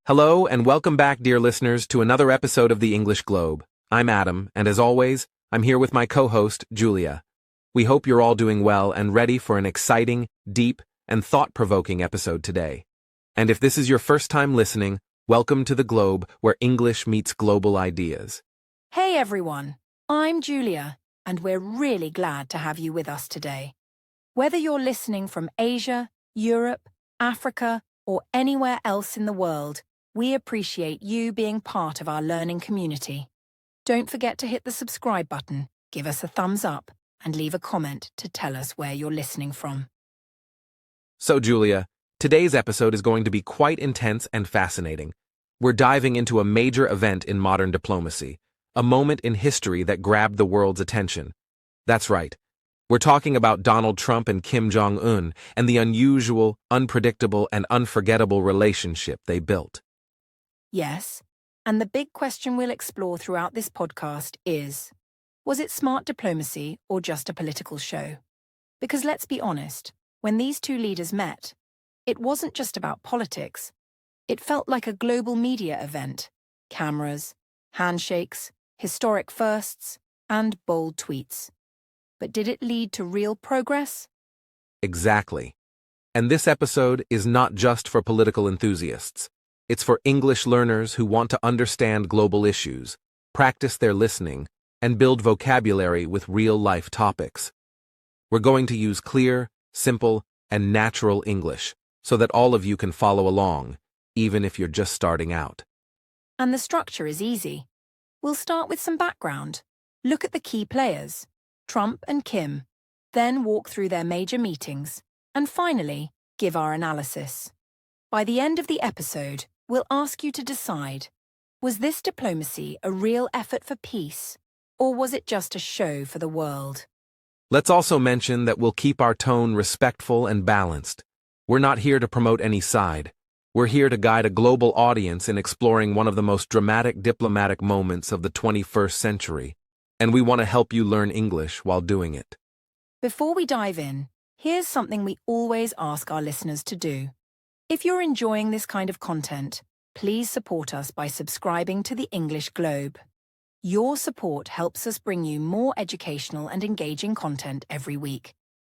Hello and welcome back, dear listeners, to another episode of the English Globe. I'm Adam, and as always, I'm here with my co-host, Julia. We hope you're all doing well and ready for an exciting, deep, and thought-provoking episode today. And if this is your first time listening, welcome to the Globe, where English meets global ideas. Hey everyone, I'm Julia, and we're really glad to have you with us today. Whether you're listening from Asia, Europe, Africa, or anywhere else in the world, we appreciate you being part of our learning community. Don't forget to hit the subscribe button, give us a thumbs up, and leave a comment to tell us where you're listening from. So, Julia, today's episode is going to be quite intense and fascinating. We're diving into a major event in modern diplomacy, a moment in history that grabbed the world's attention. That's right. We're talking about Donald Trump and Kim Jong-un and the unusual, unpredictable, and unforgettable relationship they built. Yes, and the big question we'll explore throughout this podcast is, was it smart diplomacy or just a political show? Because let's be honest, when these two leaders met, it wasn't just about politics. It felt like a global media event. Cameras, handshakes, historic firsts, and bold tweets. But did it lead to real progress? Exactly. And this episode is not just for political enthusiasts. It's for English learners who want to understand global issues, practice their listening, and build vocabulary with real-life topics. We're going to use clear, simple, and natural English so that all of you can follow along, even if you're just starting out. And the structure is easy. We'll start with some background, look at the key players, Trump and Kim, then walk through their major meetings, and finally, give our analysis. By the end of the episode, we'll ask you to decide, was this diplomacy a real effort for peace, or was it just a show for the world? Let's also mention that we'll keep our tone respectful and balanced. We're not here to promote any side. We're here to guide a global audience in exploring one of the most dramatic diplomatic moments of the 21st century, and we want to help you learn English while doing it. Before we dive in, here's something we always ask our listeners to do. If you're enjoying this kind of content, please support us by subscribing to the English Globe. Your support helps us bring you more educational and engaging content every week.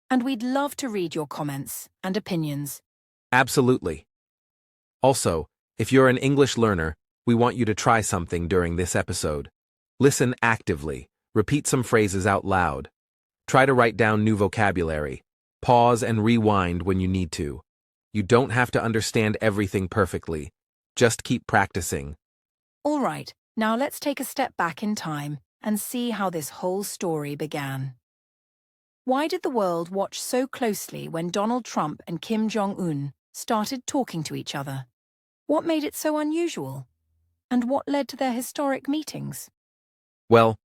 And we'd love to read your comments and opinions. Absolutely. Also, if you're an English learner, we want you to try something during this episode. Listen actively, repeat some phrases out loud. Try to write down new vocabulary. Pause and rewind when you need to. You don't have to understand everything perfectly. Just keep practicing. All right, now let's take a step back in time and see how this whole story began. Why did the world watch so closely when Donald Trump and Kim Jong-un started talking to each other? What made it so unusual? And what led to their historic meetings? Well,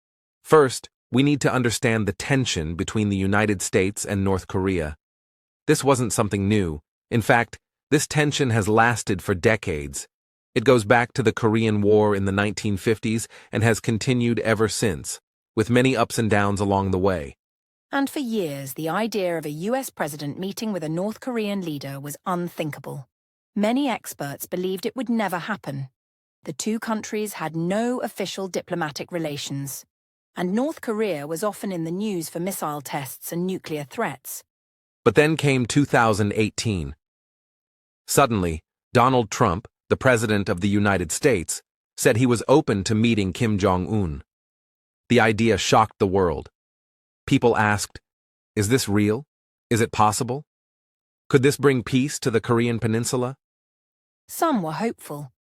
first, we need to understand the tension between the United States and North Korea. This wasn't something new. In fact, this tension has lasted for decades. It goes back to the Korean War in the 1950s and has continued ever since, with many ups and downs along the way. And for years, the idea of a US president meeting with a North Korean leader was unthinkable. Many experts believed it would never happen. The two countries had no official diplomatic relations, and North Korea was often in the news for missile tests and nuclear threats. But then came 2018. Suddenly, Donald Trump, the President of the United States, said he was open to meeting Kim Jong-un. The idea shocked the world. People asked, is this real? Is it possible? Could this bring peace to the Korean peninsula? Some were hopeful.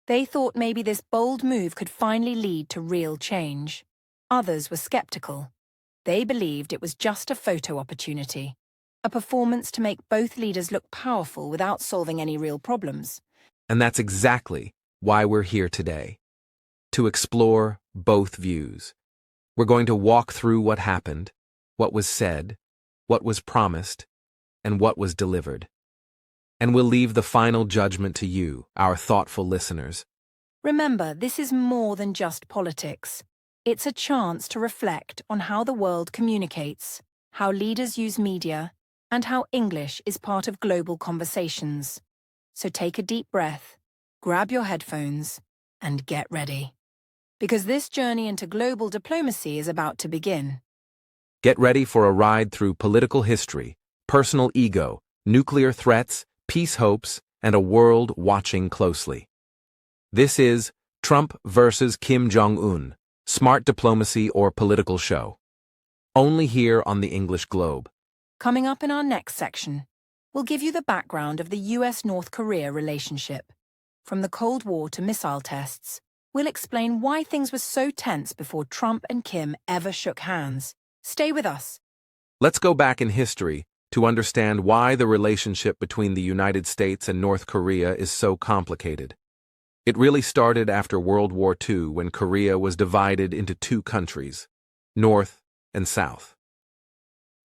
They thought maybe this bold move could finally lead to real change. Others were skeptical. They believed it was just a photo opportunity, a performance to make both leaders look powerful without solving any real problems. And that's exactly why we're here today. To explore both views. We're going to walk through what happened, what was said, what was promised, and what was delivered. And we'll leave the final judgment to you, our thoughtful listeners. Remember, this is more than just politics. It's a chance to reflect on how the world communicates, how leaders use media, and how English is part of global conversations. So take a deep breath, grab your headphones, and get ready. Because this journey into global diplomacy is about to begin. Get ready for a ride through political history, personal ego, nuclear threats, peace hopes, and a world watching closely. This is Trump versus Kim Jong-un, smart diplomacy or political show. Only here on the English Globe. Coming up in our next section, we'll give you the background of the US-North Korea relationship. From the Cold War to missile tests, we'll explain why things were so tense before Trump and Kim ever shook hands. Stay with us. Let's go back in history to understand why the relationship between the United States and North Korea is so complicated. It really started after World War II when Korea was divided into two countries, North and South.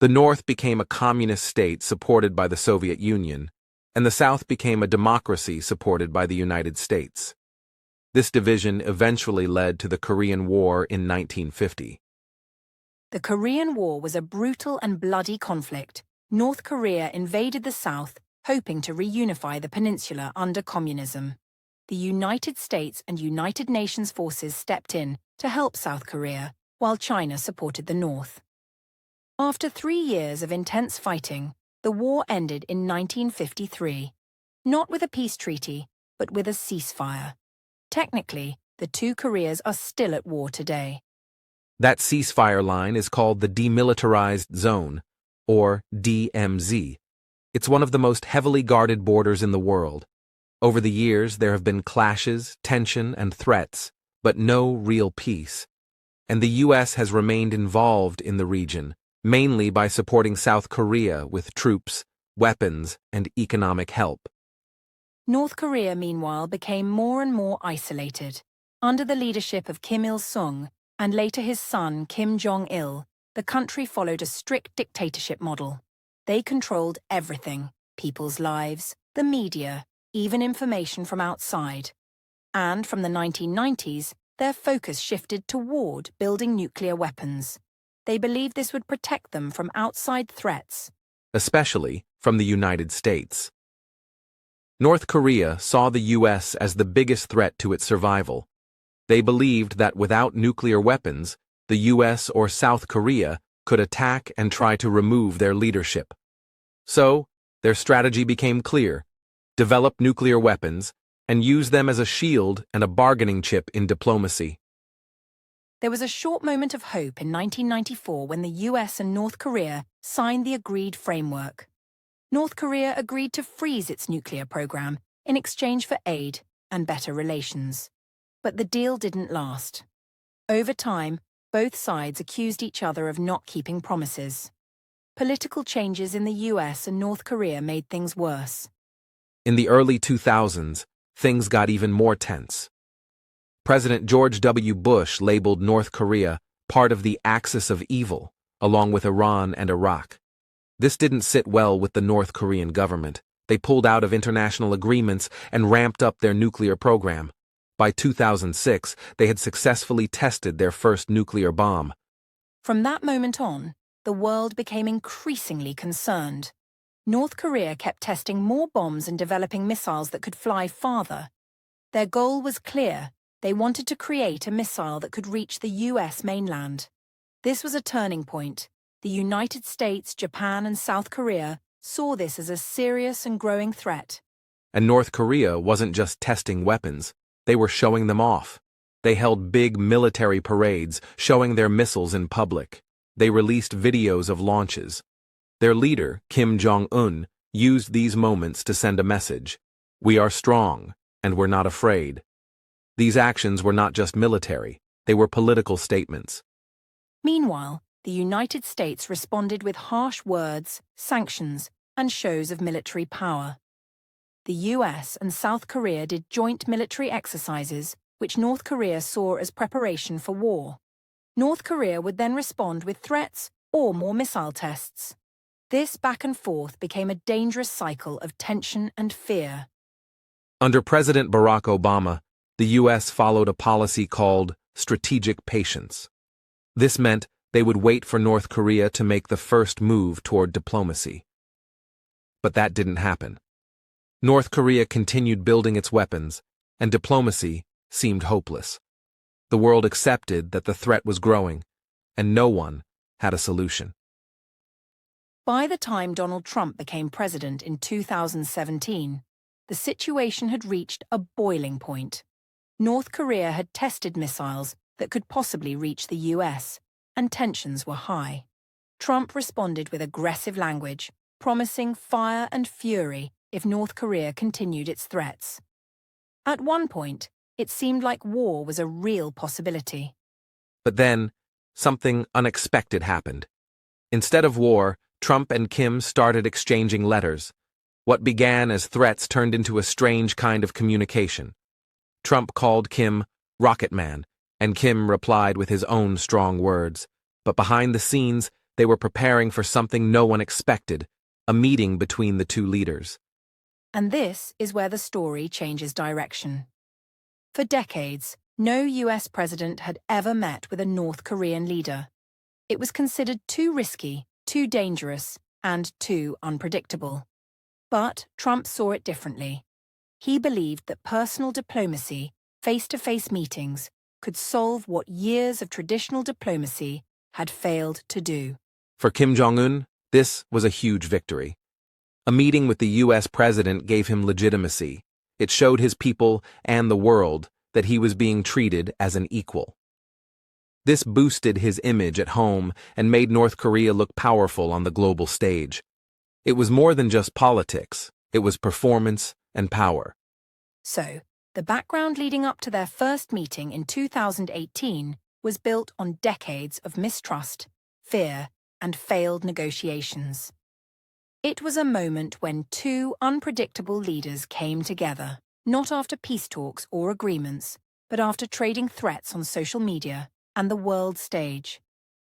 The North became a communist state supported by the Soviet Union, and the South became a democracy supported by the United States. This division eventually led to the Korean War in 1950. The Korean War was a brutal and bloody conflict. North Korea invaded the South, hoping to reunify the peninsula under communism. The United States and United Nations forces stepped in to help South Korea, while China supported the North. After 3 years of intense fighting, the war ended in 1953, not with a peace treaty, but with a ceasefire. Technically, the two Koreas are still at war today. That ceasefire line is called the Demilitarized Zone, or DMZ. It's one of the most heavily guarded borders in the world. Over the years, there have been clashes, tension, and threats, but no real peace. And the U.S. has remained involved in the region, mainly by supporting South Korea with troops, weapons, and economic help. North Korea, meanwhile, became more and more isolated. Under the leadership of Kim Il-sung, and later his son Kim Jong-il, the country followed a strict dictatorship model. They controlled everything: people's lives, the media, even information from outside. And from the 1990s, their focus shifted toward building nuclear weapons. They believed this would protect them from outside threats, Especially from the United States. North Korea saw the U.S. as the biggest threat to its survival. They believed that without nuclear weapons, the U.S. or South Korea could attack and try to remove their leadership. So, their strategy became clear: develop nuclear weapons and use them as a shield and a bargaining chip in diplomacy. There was a short moment of hope in 1994 when the US and North Korea signed the agreed framework. North Korea agreed to freeze its nuclear program in exchange for aid and better relations. But the deal didn't last. Over time, both sides accused each other of not keeping promises. Political changes in the US and North Korea made things worse. In the early 2000s, things got even more tense. President George W. Bush labeled North Korea part of the axis of evil, along with Iran and Iraq. This didn't sit well with the North Korean government. They pulled out of international agreements and ramped up their nuclear program. By 2006, they had successfully tested their first nuclear bomb. From that moment on, the world became increasingly concerned. North Korea kept testing more bombs and developing missiles that could fly farther. Their goal was clear: they wanted to create a missile that could reach the US mainland. This was a turning point. The United States, Japan, and South Korea saw this as a serious and growing threat. And North Korea wasn't just testing weapons. They were showing them off. They held big military parades, showing their missiles in public. They released videos of launches. Their leader, Kim Jong-un, used these moments to send a message: we are strong, and we're not afraid. These actions were not just military, they were political statements. Meanwhile, the United States responded with harsh words, sanctions, and shows of military power. The US and South Korea did joint military exercises, which North Korea saw as preparation for war. North Korea would then respond with threats or more missile tests. This back and forth became a dangerous cycle of tension and fear. Under President Barack Obama, the U.S. followed a policy called strategic patience. This meant they would wait for North Korea to make the first move toward diplomacy. But that didn't happen. North Korea continued building its weapons, and diplomacy seemed hopeless. The world accepted that the threat was growing, and no one had a solution. By the time Donald Trump became president in 2017, the situation had reached a boiling point. North Korea had tested missiles that could possibly reach the US, and tensions were high. Trump responded with aggressive language, promising fire and fury if North Korea continued its threats. At one point, it seemed like war was a real possibility. But then, something unexpected happened. Instead of war, Trump and Kim started exchanging letters. What began as threats turned into a strange kind of communication. Trump called Kim Rocket Man, and Kim replied with his own strong words. But behind the scenes, they were preparing for something no one expected, a meeting between the two leaders. And this is where the story changes direction. For decades, no US president had ever met with a North Korean leader. It was considered too risky, too dangerous, and too unpredictable. But Trump saw it differently. He believed that personal diplomacy, face-to-face meetings, could solve what years of traditional diplomacy had failed to do. For Kim Jong-un, this was a huge victory. A meeting with the US president gave him legitimacy. It showed his people and the world that he was being treated as an equal. This boosted his image at home and made North Korea look powerful on the global stage. It was more than just politics, it was performance and power. So, the background leading up to their first meeting in 2018 was built on decades of mistrust, fear, and failed negotiations. It was a moment when two unpredictable leaders came together, not after peace talks or agreements, but after trading threats on social media and the world stage.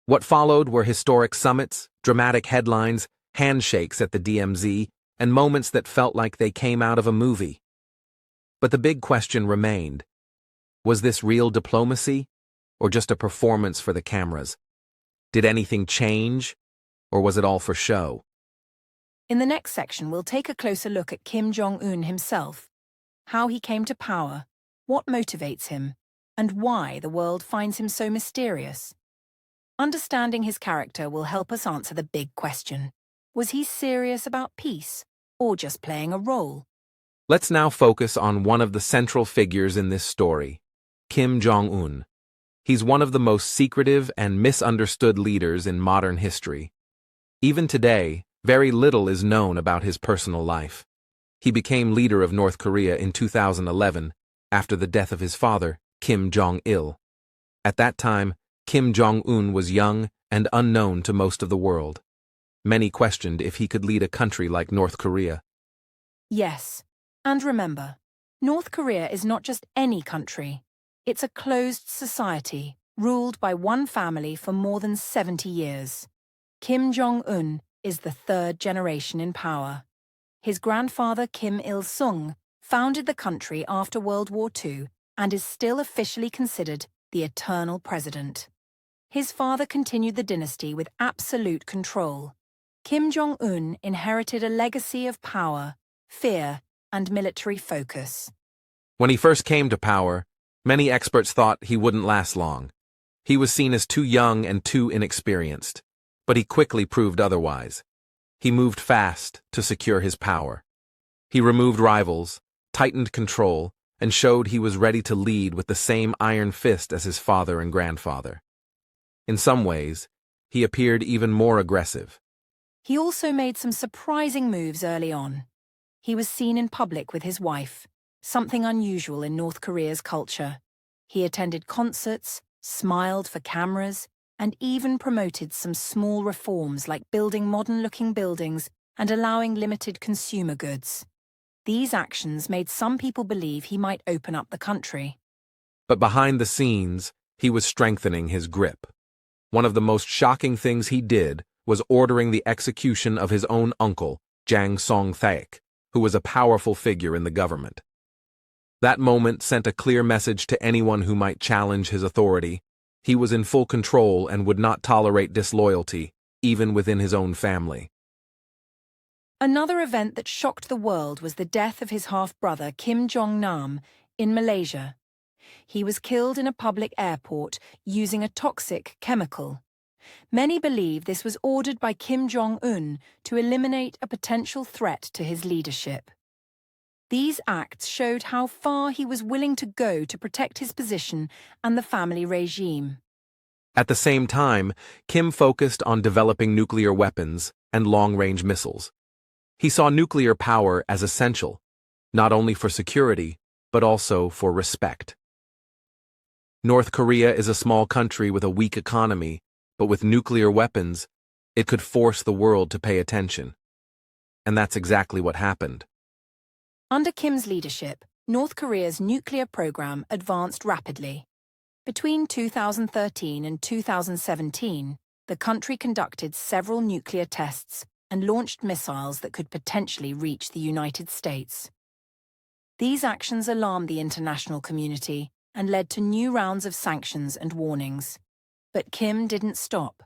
What followed were historic summits, dramatic headlines, handshakes at the DMZ, and moments that felt like they came out of a movie. But the big question remained. Was this real diplomacy, or just a performance for the cameras? Did anything change, or was it all for show? In the next section, we'll take a closer look at Kim Jong-un himself, how he came to power, what motivates him, and why the world finds him so mysterious. Understanding his character will help us answer the big question. Was he serious about peace, or just playing a role? Let's now focus on one of the central figures in this story, Kim Jong-un. He's one of the most secretive and misunderstood leaders in modern history. Even today, very little is known about his personal life. He became leader of North Korea in 2011, after the death of his father, Kim Jong-il. At that time, Kim Jong-un was young and unknown to most of the world. Many questioned if he could lead a country like North Korea. Yes, and remember, North Korea is not just any country. It's a closed society, ruled by one family for more than 70 years. Kim Jong-un is the third generation in power. His grandfather Kim Il-sung founded the country after World War II and is still officially considered the eternal president. His father continued the dynasty with absolute control. Kim Jong-un inherited a legacy of power, fear, and military focus. When he first came to power, many experts thought he wouldn't last long. He was seen as too young and too inexperienced, but he quickly proved otherwise. He moved fast to secure his power. He removed rivals, tightened control, and showed he was ready to lead with the same iron fist as his father and grandfather. In some ways, he appeared even more aggressive. He also made some surprising moves early on. He was seen in public with his wife, something unusual in North Korea's culture. He attended concerts, smiled for cameras, and even promoted some small reforms like building modern-looking buildings and allowing limited consumer goods. These actions made some people believe he might open up the country. But behind the scenes, he was strengthening his grip. One of the most shocking things he did was ordering the execution of his own uncle, Jang Song-thaek, who was a powerful figure in the government. That moment sent a clear message to anyone who might challenge his authority. He was in full control and would not tolerate disloyalty, even within his own family. Another event that shocked the world was the death of his half-brother Kim Jong-nam in Malaysia. He was killed in a public airport using a toxic chemical. Many believe this was ordered by Kim Jong-un to eliminate a potential threat to his leadership. These acts showed how far he was willing to go to protect his position and the family regime. At the same time, Kim focused on developing nuclear weapons and long-range missiles. He saw nuclear power as essential, not only for security, but also for respect. North Korea is a small country with a weak economy, but with nuclear weapons, it could force the world to pay attention. And that's exactly what happened. Under Kim's leadership, North Korea's nuclear program advanced rapidly. Between 2013 and 2017, the country conducted several nuclear tests and launched missiles that could potentially reach the United States. These actions alarmed the international community and led to new rounds of sanctions and warnings. But Kim didn't stop.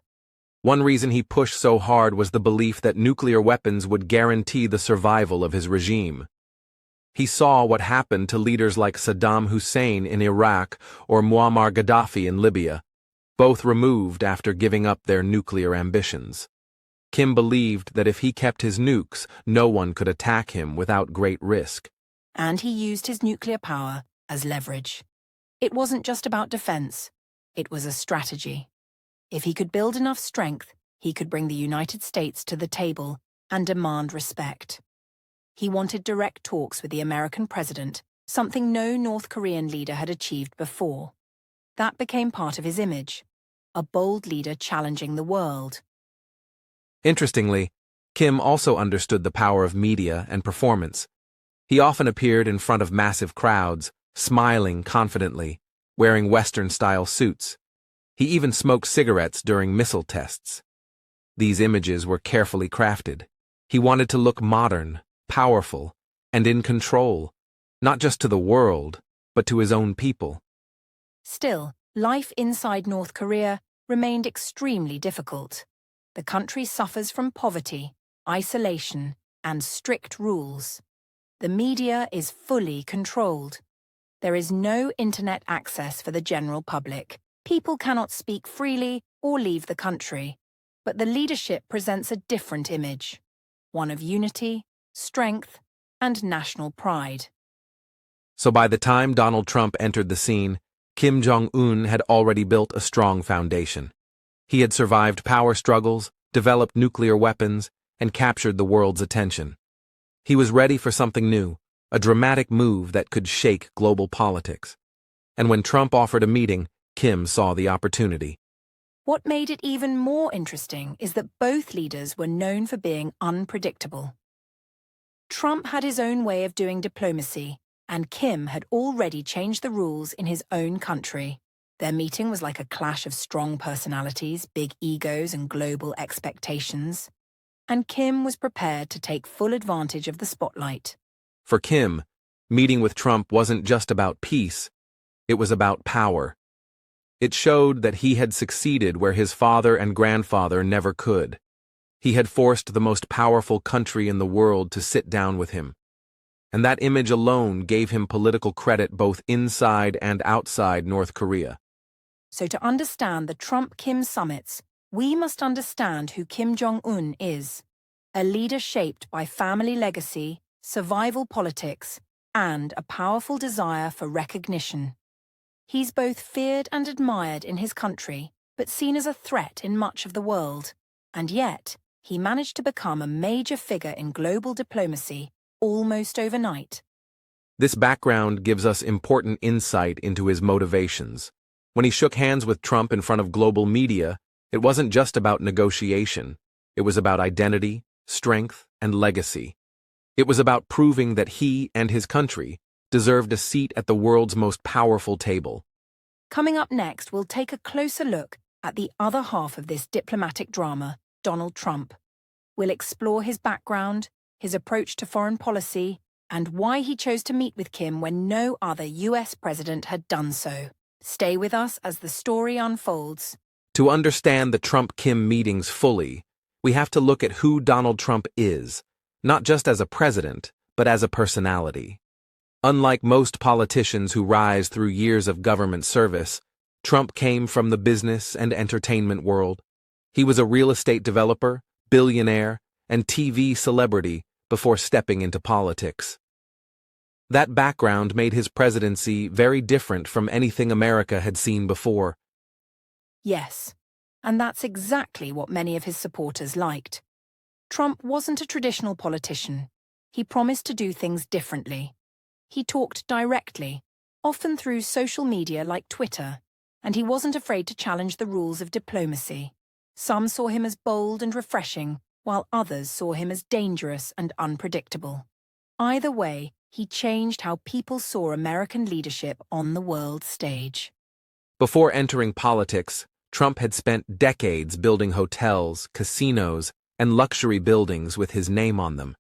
One reason he pushed so hard was the belief that nuclear weapons would guarantee the survival of his regime. He saw what happened to leaders like Saddam Hussein in Iraq or Muammar Gaddafi in Libya, both removed after giving up their nuclear ambitions. Kim believed that if he kept his nukes, no one could attack him without great risk. And he used his nuclear power as leverage. It wasn't just about defense, it was a strategy. If he could build enough strength, he could bring the United States to the table and demand respect. He wanted direct talks with the American president, something no North Korean leader had achieved before. That became part of his image, a bold leader challenging the world. Interestingly, Kim also understood the power of media and performance. He often appeared in front of massive crowds, smiling confidently, wearing Western-style suits. He even smoked cigarettes during missile tests. These images were carefully crafted. He wanted to look modern, powerful, and in control, not just to the world, but to his own people. Still, life inside North Korea remained extremely difficult. The country suffers from poverty, isolation, and strict rules. The media is fully controlled. There is no internet access for the general public. People cannot speak freely or leave the country. But the leadership presents a different image, one of unity, strength, and national pride. So by the time Donald Trump entered the scene, Kim Jong-un had already built a strong foundation. He had survived power struggles, developed nuclear weapons, and captured the world's attention. He was ready for something new, a dramatic move that could shake global politics. And when Trump offered a meeting, Kim saw the opportunity. What made it even more interesting is that both leaders were known for being unpredictable. Trump had his own way of doing diplomacy, and Kim had already changed the rules in his own country. Their meeting was like a clash of strong personalities, big egos, and global expectations. And Kim was prepared to take full advantage of the spotlight. For Kim, meeting with Trump wasn't just about peace, it was about power. It showed that he had succeeded where his father and grandfather never could. He had forced the most powerful country in the world to sit down with him. And that image alone gave him political credit both inside and outside North Korea. So to understand the Trump-Kim summits, we must understand who Kim Jong-un is. A leader shaped by family legacy, survival politics, and a powerful desire for recognition. He's both feared and admired in his country, but seen as a threat in much of the world. And yet, he managed to become a major figure in global diplomacy almost overnight. This background gives us important insight into his motivations. When he shook hands with Trump in front of global media, it wasn't just about negotiation. It was about identity, strength, and legacy. It was about proving that he and his country deserved a seat at the world's most powerful table. Coming up next, we'll take a closer look at the other half of this diplomatic drama, Donald Trump. We'll explore his background, his approach to foreign policy, and why he chose to meet with Kim when no other US president had done so. Stay with us as the story unfolds. To understand the Trump-Kim meetings fully, we have to look at who Donald Trump is, not just as a president, but as a personality. Unlike most politicians who rise through years of government service, Trump came from the business and entertainment world. He was a real estate developer, billionaire, and TV celebrity before stepping into politics. That background made his presidency very different from anything America had seen before. Yes, and that's exactly what many of his supporters liked. Trump wasn't a traditional politician. He promised to do things differently. He talked directly, often through social media like Twitter, and he wasn't afraid to challenge the rules of diplomacy. Some saw him as bold and refreshing, while others saw him as dangerous and unpredictable. Either way, he changed how people saw American leadership on the world stage. Before entering politics, Trump had spent decades building hotels, casinos, and luxury buildings with his name on them.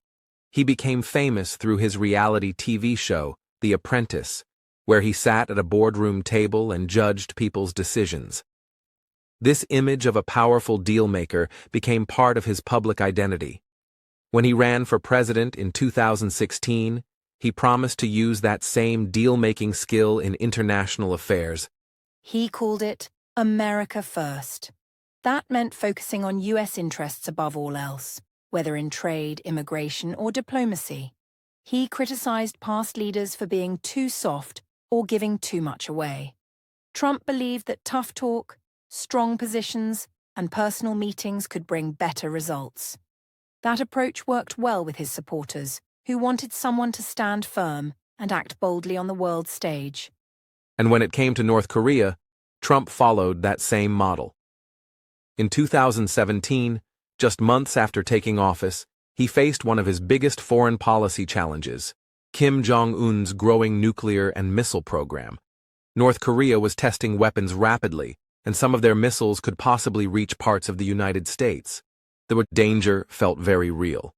He became famous through his reality TV show, The Apprentice, where he sat at a boardroom table and judged people's decisions. This image of a powerful deal-maker became part of his public identity. When he ran for president in 2016, he promised to use that same deal-making skill in international affairs. He called it America First. That meant focusing on U.S. interests above all else, whether in trade, immigration, or diplomacy. He criticized past leaders for being too soft or giving too much away. Trump believed that tough talk, strong positions, and personal meetings could bring better results. That approach worked well with his supporters, who wanted someone to stand firm and act boldly on the world stage. And when it came to North Korea, Trump followed that same model. In 2017, just months after taking office, he faced one of his biggest foreign policy challenges, Kim Jong-un's growing nuclear and missile program. North Korea was testing weapons rapidly, and some of their missiles could possibly reach parts of the United States. The danger felt very real.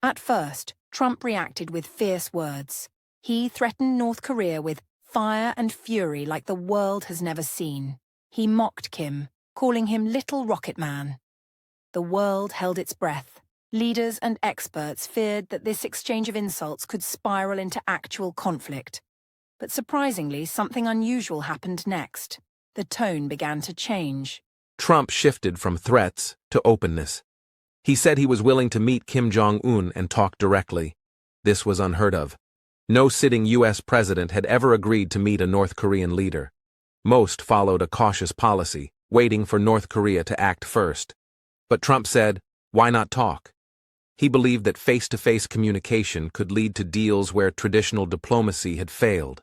At first, Trump reacted with fierce words. He threatened North Korea with fire and fury like the world has never seen. He mocked Kim, calling him Little Rocket Man. The world held its breath. Leaders and experts feared that this exchange of insults could spiral into actual conflict. But surprisingly, something unusual happened next. The tone began to change. Trump shifted from threats to openness. He said he was willing to meet Kim Jong-un and talk directly. This was unheard of. No sitting U.S. president had ever agreed to meet a North Korean leader. Most followed a cautious policy, waiting for North Korea to act first. But Trump said, why not talk? He believed that face-to-face communication could lead to deals where traditional diplomacy had failed.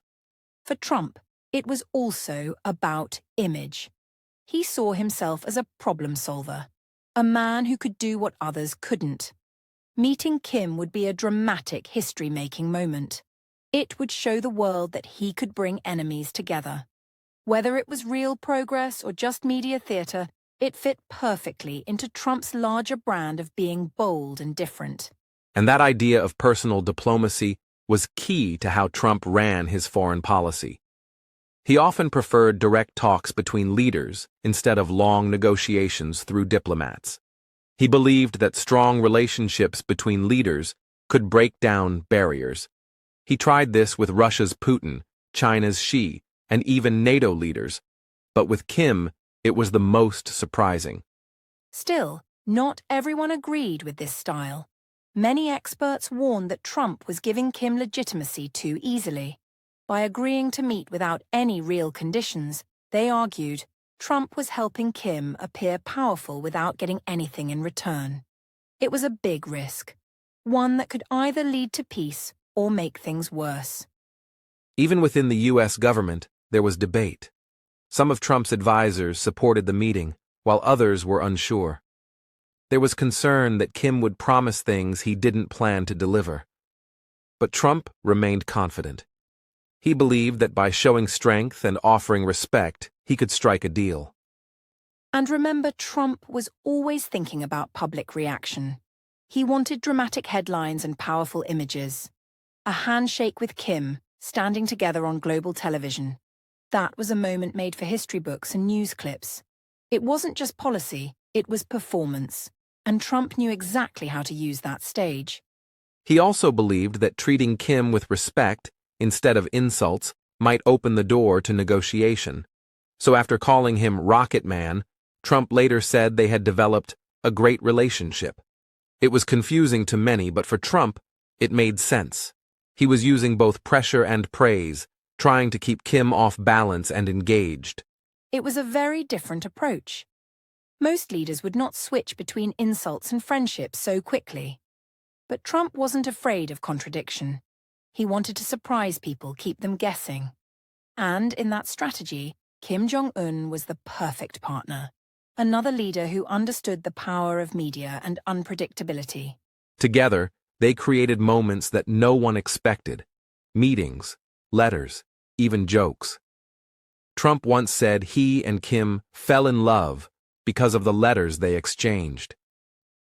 For Trump, it was also about image. He saw himself as a problem solver, a man who could do what others couldn't. Meeting Kim would be a dramatic history-making moment. It would show the world that he could bring enemies together. Whether it was real progress or just media theater, it fit perfectly into Trump's larger brand of being bold and different. And that idea of personal diplomacy was key to how Trump ran his foreign policy. He often preferred direct talks between leaders instead of long negotiations through diplomats. He believed that strong relationships between leaders could break down barriers. He tried this with Russia's Putin, China's Xi, and even NATO leaders. But with Kim, it was the most surprising. Still, not everyone agreed with this style. Many experts warned that Trump was giving Kim legitimacy too easily. By agreeing to meet without any real conditions, they argued Trump was helping Kim appear powerful without getting anything in return. It was a big risk, one that could either lead to peace or make things worse. Even within the U.S. government, there was debate. Some of Trump's advisors supported the meeting, while others were unsure. There was concern that Kim would promise things he didn't plan to deliver. But Trump remained confident. He believed that by showing strength and offering respect, he could strike a deal. And remember, Trump was always thinking about public reaction. He wanted dramatic headlines and powerful images. A handshake with Kim, standing together on global television. That was a moment made for history books and news clips. It wasn't just policy, it was performance. And Trump knew exactly how to use that stage. He also believed that treating Kim with respect instead of insults, might open the door to negotiation. So after calling him Rocket Man, Trump later said they had developed a great relationship. It was confusing to many, but for Trump, it made sense. He was using both pressure and praise, trying to keep Kim off balance and engaged. It was a very different approach. Most leaders would not switch between insults and friendships so quickly. But Trump wasn't afraid of contradiction. He wanted to surprise people, keep them guessing. And in that strategy, Kim Jong-un was the perfect partner. Another leader who understood the power of media and unpredictability. Together, they created moments that no one expected. Meetings, letters, even jokes. Trump once said he and Kim fell in love because of the letters they exchanged.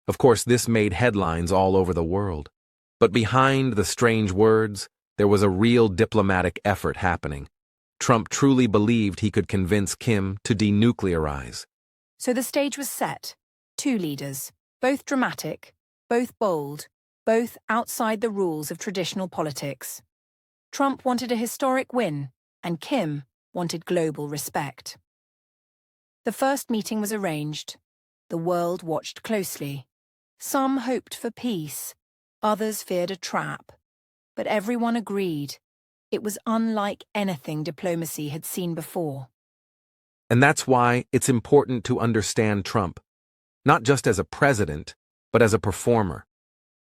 Of course, this made headlines all over the world. But behind the strange words, there was a real diplomatic effort happening. Trump truly believed he could convince Kim to denuclearize. So the stage was set. Two leaders, both dramatic, both bold, both outside the rules of traditional politics. Trump wanted a historic win, and Kim wanted global respect. The first meeting was arranged. The world watched closely. Some hoped for peace, others feared a trap. But everyone agreed. It was unlike anything diplomacy had seen before. And that's why it's important to understand Trump, not just as a president, but as a performer.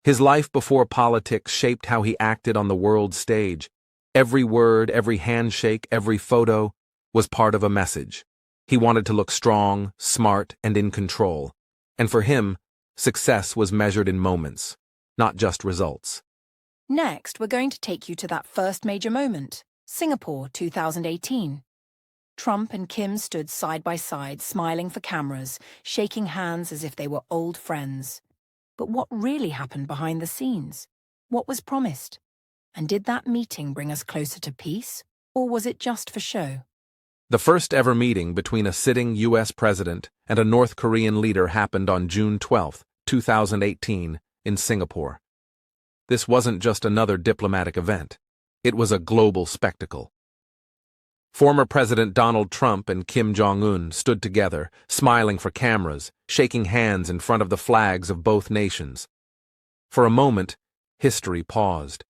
His life before politics shaped how he acted on the world stage. Every word, every handshake, every photo was part of a message. He wanted to look strong, smart, and in control. And for him, success was measured in moments, not just results. Next, we're going to take you to that first major moment, Singapore 2018. Trump and Kim stood side by side, smiling for cameras, shaking hands as if they were old friends. But what really happened behind the scenes? What was promised? And did that meeting bring us closer to peace, or was it just for show? The first ever meeting between a sitting U.S. president and a North Korean leader happened on June 12, 2018, in Singapore. This wasn't just another diplomatic event. It was a global spectacle. Former President Donald Trump and Kim Jong-un stood together, smiling for cameras, shaking hands in front of the flags of both nations. For a moment, history paused.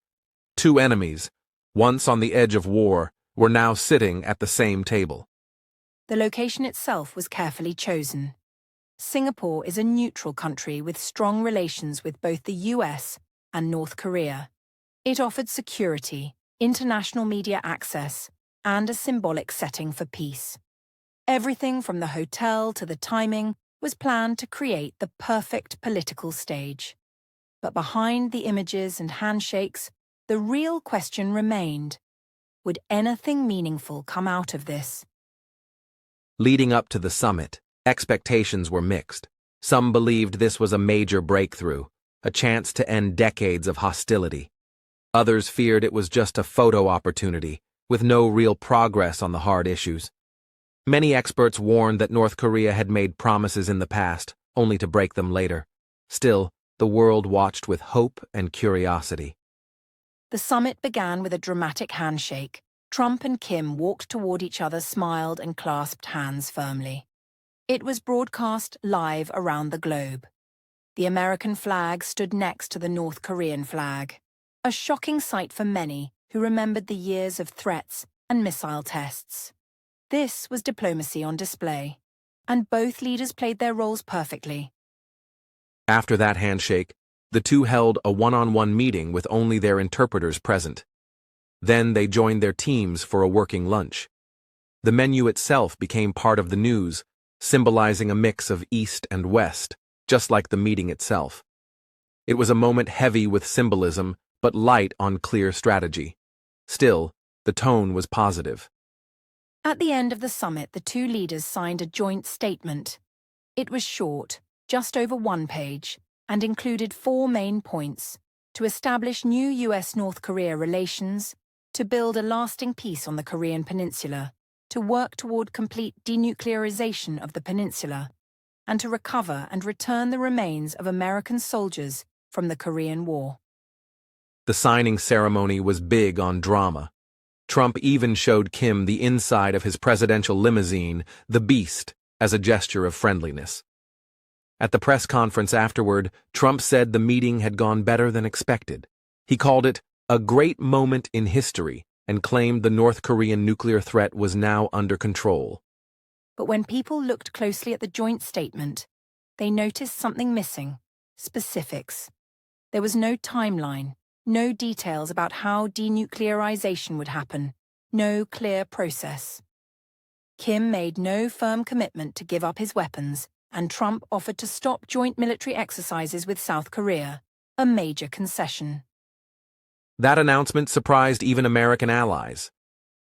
Two enemies, once on the edge of war, were now sitting at the same table. The location itself was carefully chosen. Singapore is a neutral country with strong relations with both the US and North Korea. It offered security, international media access, and a symbolic setting for peace. Everything from the hotel to the timing was planned to create the perfect political stage. But behind the images and handshakes, the real question remained: would anything meaningful come out of this? Leading up to the summit, expectations were mixed. Some believed this was a major breakthrough, a chance to end decades of hostility. Others feared it was just a photo opportunity, with no real progress on the hard issues. Many experts warned that North Korea had made promises in the past, only to break them later. Still, the world watched with hope and curiosity. The summit began with a dramatic handshake. Trump and Kim walked toward each other, smiled, and clasped hands firmly. It was broadcast live around the globe. The American flag stood next to the North Korean flag, a shocking sight for many who remembered the years of threats and missile tests. This was diplomacy on display, and both leaders played their roles perfectly. After that handshake, the two held a one-on-one meeting with only their interpreters present. Then they joined their teams for a working lunch. The menu itself became part of the news, symbolizing a mix of East and West, just like the meeting itself. It was a moment heavy with symbolism, but light on clear strategy. Still, the tone was positive. At the end of the summit, the two leaders signed a joint statement. It was short, just over one page, and included 4 main points: to establish new US-North Korea relations, to build a lasting peace on the Korean peninsula, to work toward complete denuclearization of the peninsula, and to recover and return the remains of American soldiers from the Korean War. The signing ceremony was big on drama. Trump even showed Kim the inside of his presidential limousine, the Beast, as a gesture of friendliness. At the press conference afterward, Trump said the meeting had gone better than expected. He called it a great moment in history and claimed the North Korean nuclear threat was now under control. But when people looked closely at the joint statement, they noticed something missing: specifics. There was no timeline, no details about how denuclearization would happen, no clear process. Kim made no firm commitment to give up his weapons, and Trump offered to stop joint military exercises with South Korea, a major concession. That announcement surprised even American allies.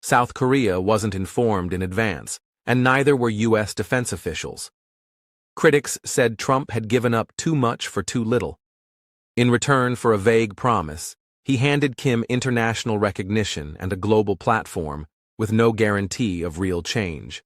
South Korea wasn't informed in advance, and neither were U.S. defense officials. Critics said Trump had given up too much for too little. In return for a vague promise, he handed Kim international recognition and a global platform, with no guarantee of real change.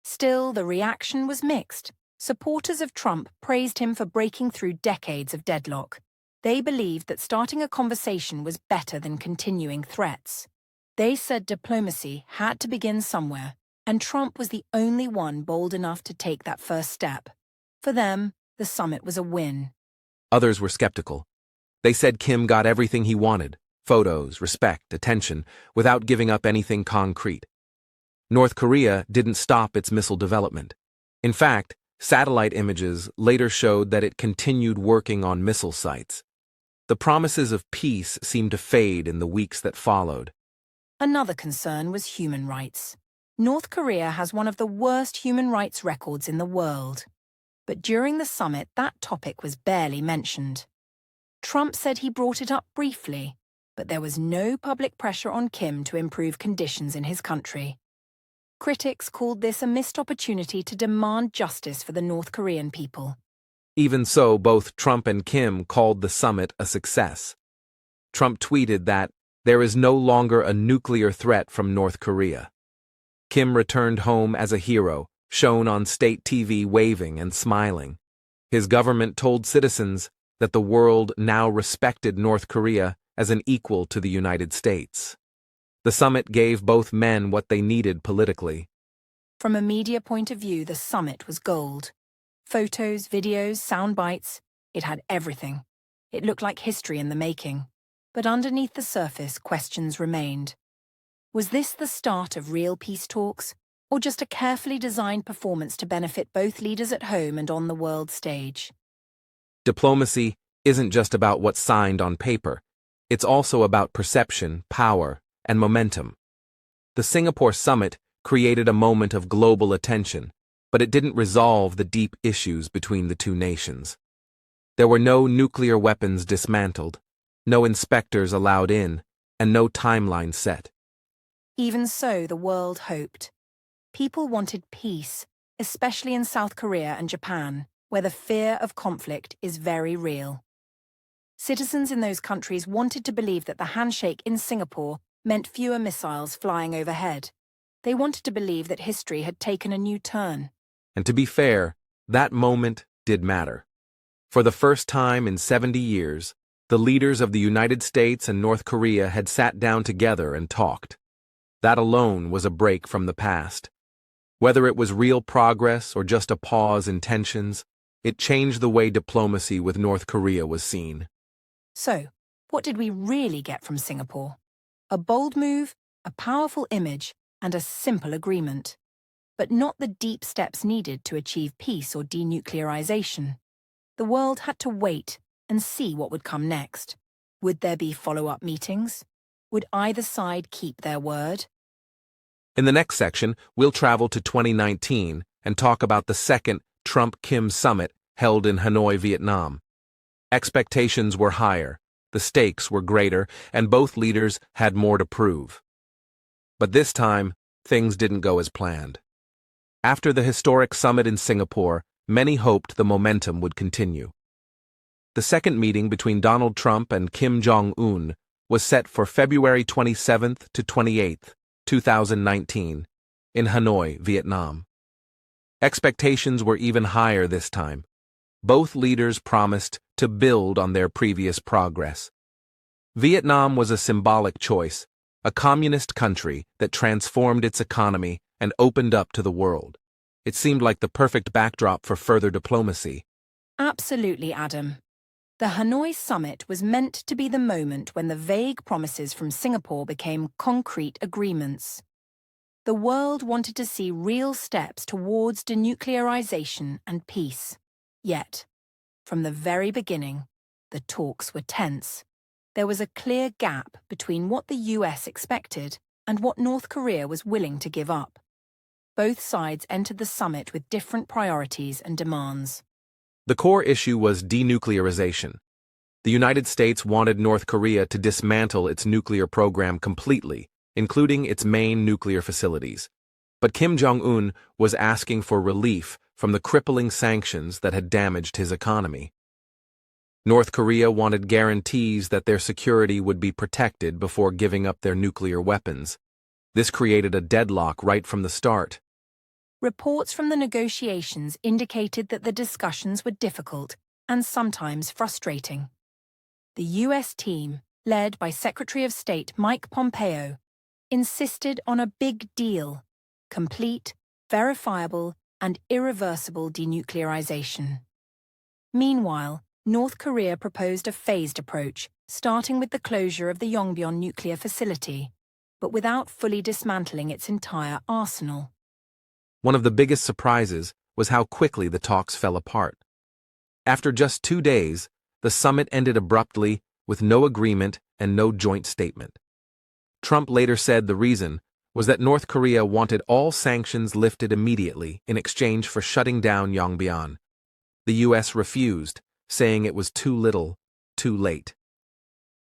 Still, the reaction was mixed. Supporters of Trump praised him for breaking through decades of deadlock. They believed that starting a conversation was better than continuing threats. They said diplomacy had to begin somewhere, and Trump was the only one bold enough to take that first step. For them, the summit was a win. Others were skeptical. They said Kim got everything he wanted: photos, respect, attention, without giving up anything concrete. North Korea didn't stop its missile development. In fact, satellite images later showed that it continued working on missile sites. The promises of peace seemed to fade in the weeks that followed. Another concern was human rights. North Korea has one of the worst human rights records in the world. But during the summit, that topic was barely mentioned. Trump said he brought it up briefly, but there was no public pressure on Kim to improve conditions in his country. Critics called this a missed opportunity to demand justice for the North Korean people. Even so, both Trump and Kim called the summit a success. Trump tweeted that there is no longer a nuclear threat from North Korea. Kim returned home as a hero, shown on state TV waving and smiling. His government told citizens that the world now respected North Korea as an equal to the United States. The summit gave both men what they needed politically. From a media point of view, the summit was gold. Photos, videos, sound bites, it had everything. It looked like history in the making. But underneath the surface, questions remained. Was this the start of real peace talks, or just a carefully designed performance to benefit both leaders at home and on the world stage? Diplomacy isn't just about what's signed on paper. It's also about perception, power, and momentum. The Singapore summit created a moment of global attention, but it didn't resolve the deep issues between the two nations. There were no nuclear weapons dismantled, no inspectors allowed in, and no timeline set. Even so, the world hoped. People wanted peace, especially in South Korea and Japan, where the fear of conflict is very real. Citizens in those countries wanted to believe that the handshake in Singapore meant fewer missiles flying overhead. They wanted to believe that history had taken a new turn. And to be fair, that moment did matter. For the first time in 70 years, the leaders of the United States and North Korea had sat down together and talked. That alone was a break from the past. Whether it was real progress or just a pause in tensions, it changed the way diplomacy with North Korea was seen. So, what did we really get from Singapore? A bold move, a powerful image, and a simple agreement. But not the deep steps needed to achieve peace or denuclearization. The world had to wait and see what would come next. Would there be follow-up meetings? Would either side keep their word? In the next section, we'll travel to 2019 and talk about the second Trump-Kim summit held in Hanoi, Vietnam. Expectations were higher, the stakes were greater, and both leaders had more to prove. But this time, things didn't go as planned. After the historic summit in Singapore, many hoped the momentum would continue. The second meeting between Donald Trump and Kim Jong-un was set for February 27th to 28th, 2019, in Hanoi, Vietnam. Expectations were even higher this time. Both leaders promised to build on their previous progress. Vietnam was a symbolic choice, a communist country that transformed its economy and opened up to the world. It seemed like the perfect backdrop for further diplomacy. Absolutely, Adam. The Hanoi summit was meant to be the moment when the vague promises from Singapore became concrete agreements. The world wanted to see real steps towards denuclearization and peace. Yet, from the very beginning, the talks were tense. There was a clear gap between what the US expected and what North Korea was willing to give up. Both sides entered the summit with different priorities and demands. The core issue was denuclearization. The United States wanted North Korea to dismantle its nuclear program completely, including its main nuclear facilities. But Kim Jong-un was asking for relief from the crippling sanctions that had damaged his economy. North Korea wanted guarantees that their security would be protected before giving up their nuclear weapons. This created a deadlock right from the start. Reports from the negotiations indicated that the discussions were difficult and sometimes frustrating. The US team, led by Secretary of State Mike Pompeo, insisted on a big deal: complete, verifiable, and irreversible denuclearization. Meanwhile, North Korea proposed a phased approach, starting with the closure of the Yongbyon nuclear facility, but without fully dismantling its entire arsenal. One of the biggest surprises was how quickly the talks fell apart. After just 2 days, the summit ended abruptly with no agreement and no joint statement. Trump later said the reason was that North Korea wanted all sanctions lifted immediately in exchange for shutting down Yongbyon. The US refused, saying it was too little, too late.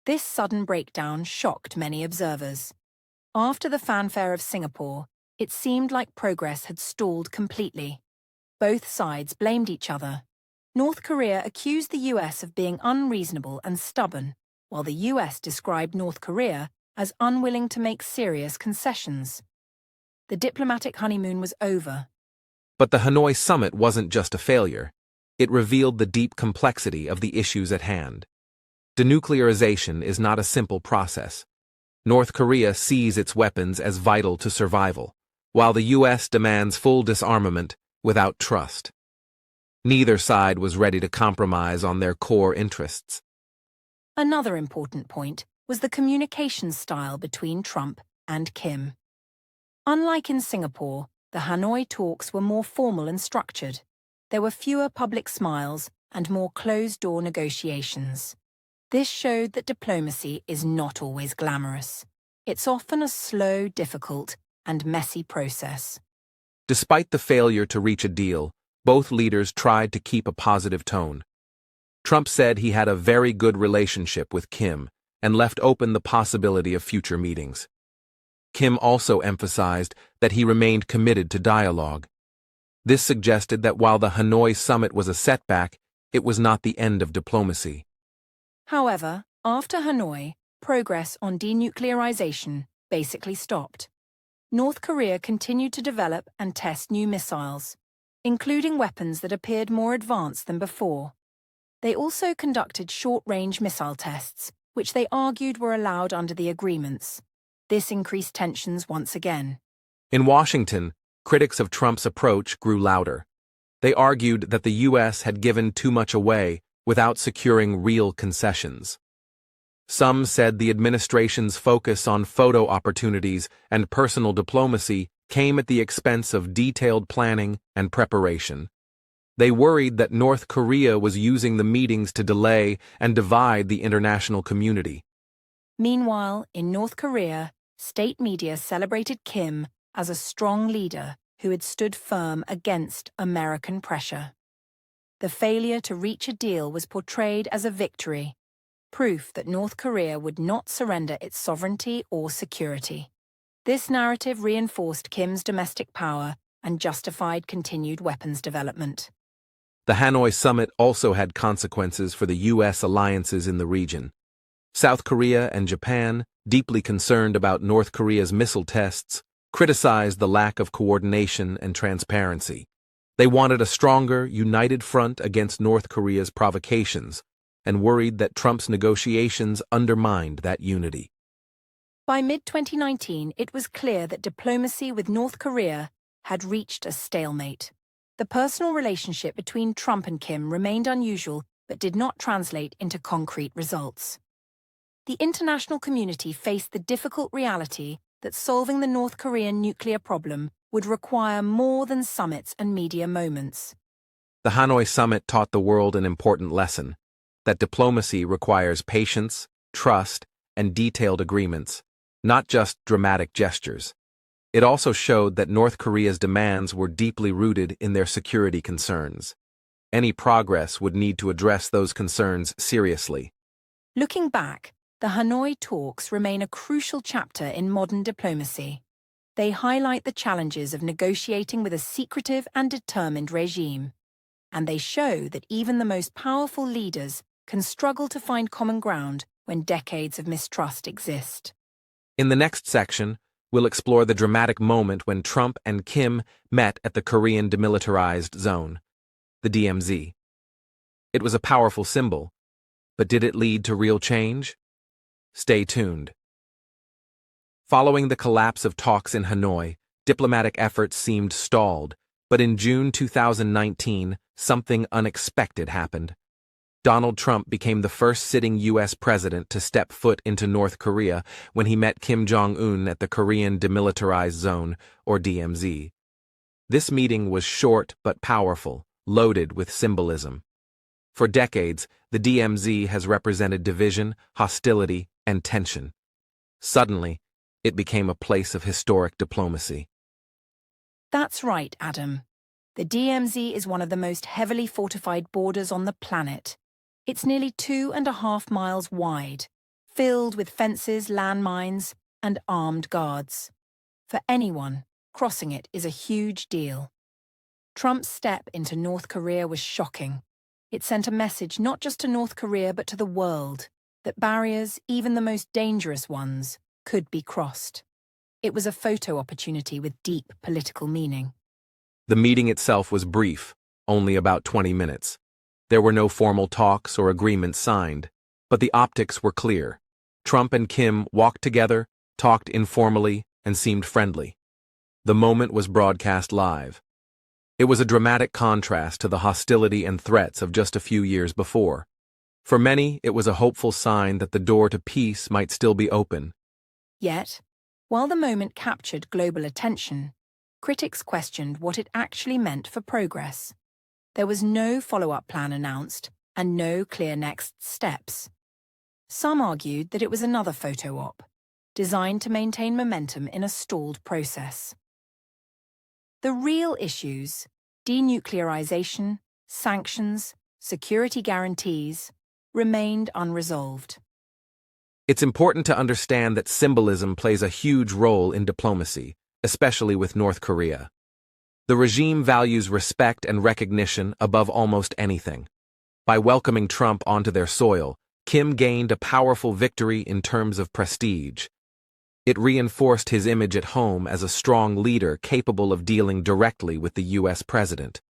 This sudden breakdown shocked many observers. After the fanfare of Singapore, it seemed like progress had stalled completely. Both sides blamed each other. North Korea accused the US of being unreasonable and stubborn, while the US described North Korea as unwilling to make serious concessions. The diplomatic honeymoon was over. But the Hanoi summit wasn't just a failure. It revealed the deep complexity of the issues at hand. Denuclearization is not a simple process. North Korea sees its weapons as vital to survival, while the US demands full disarmament without trust. Neither side was ready to compromise on their core interests. Another important point was the communication style between Trump and Kim. Unlike in Singapore, the Hanoi talks were more formal and structured. There were fewer public smiles and more closed-door negotiations. This showed that diplomacy is not always glamorous. It's often a slow, difficult, and messy process. Despite the failure to reach a deal, both leaders tried to keep a positive tone. Trump said he had a very good relationship with Kim and left open the possibility of future meetings. Kim also emphasized that he remained committed to dialogue. This suggested that while the Hanoi summit was a setback, it was not the end of diplomacy. However, after Hanoi, progress on denuclearization basically stopped. North Korea continued to develop and test new missiles, including weapons that appeared more advanced than before. They also conducted short-range missile tests, which they argued were allowed under the agreements. This increased tensions once again. In Washington, critics of Trump's approach grew louder. They argued that the US had given too much away without securing real concessions. Some said the administration's focus on photo opportunities and personal diplomacy came at the expense of detailed planning and preparation. They worried that North Korea was using the meetings to delay and divide the international community. Meanwhile, in North Korea, state media celebrated Kim as a strong leader who had stood firm against American pressure. The failure to reach a deal was portrayed as a victory, proof that North Korea would not surrender its sovereignty or security. This narrative reinforced Kim's domestic power and justified continued weapons development. The Hanoi summit also had consequences for the US alliances in the region. South Korea and Japan, deeply concerned about North Korea's missile tests, criticized the lack of coordination and transparency. They wanted a stronger, united front against North Korea's provocations, and worried that Trump's negotiations undermined that unity. By mid-2019, it was clear that diplomacy with North Korea had reached a stalemate. The personal relationship between Trump and Kim remained unusual but did not translate into concrete results. The international community faced the difficult reality that solving the North Korean nuclear problem would require more than summits and media moments. The Hanoi summit taught the world an important lesson: that diplomacy requires patience, trust, and detailed agreements, not just dramatic gestures. It also showed that North Korea's demands were deeply rooted in their security concerns. Any progress would need to address those concerns seriously. Looking back, the Hanoi talks remain a crucial chapter in modern diplomacy. They highlight the challenges of negotiating with a secretive and determined regime. And they show that even the most powerful leaders can struggle to find common ground when decades of mistrust exist. In the next section, we'll explore the dramatic moment when Trump and Kim met at the Korean Demilitarized Zone, the DMZ. It was a powerful symbol, but did it lead to real change? Stay tuned. Following the collapse of talks in Hanoi, diplomatic efforts seemed stalled, but in June 2019, something unexpected happened. Donald Trump became the first sitting U.S. president to step foot into North Korea when he met Kim Jong-un at the Korean Demilitarized Zone, or DMZ. This meeting was short but powerful, loaded with symbolism. For decades, the DMZ has represented division, hostility, and tension. Suddenly, it became a place of historic diplomacy. That's right, Adam. The DMZ is one of the most heavily fortified borders on the planet. It's nearly 2.5 miles wide, filled with fences, landmines, and armed guards. For anyone, crossing it is a huge deal. Trump's step into North Korea was shocking. It sent a message not just to North Korea but to the world, that barriers, even the most dangerous ones, could be crossed. It was a photo opportunity with deep political meaning. The meeting itself was brief, only about 20 minutes. There were no formal talks or agreements signed, but the optics were clear. Trump and Kim walked together, talked informally, and seemed friendly. The moment was broadcast live. It was a dramatic contrast to the hostility and threats of just a few years before. For many, it was a hopeful sign that the door to peace might still be open. Yet, while the moment captured global attention, critics questioned what it actually meant for progress. There was no follow-up plan announced and no clear next steps. Some argued that it was another photo op, designed to maintain momentum in a stalled process. The real issues, denuclearization, sanctions, security guarantees, remained unresolved. It's important to understand that symbolism plays a huge role in diplomacy, especially with North Korea. The regime values respect and recognition above almost anything. By welcoming Trump onto their soil, Kim gained a powerful victory in terms of prestige. It reinforced his image at home as a strong leader capable of dealing directly with the U.S. president.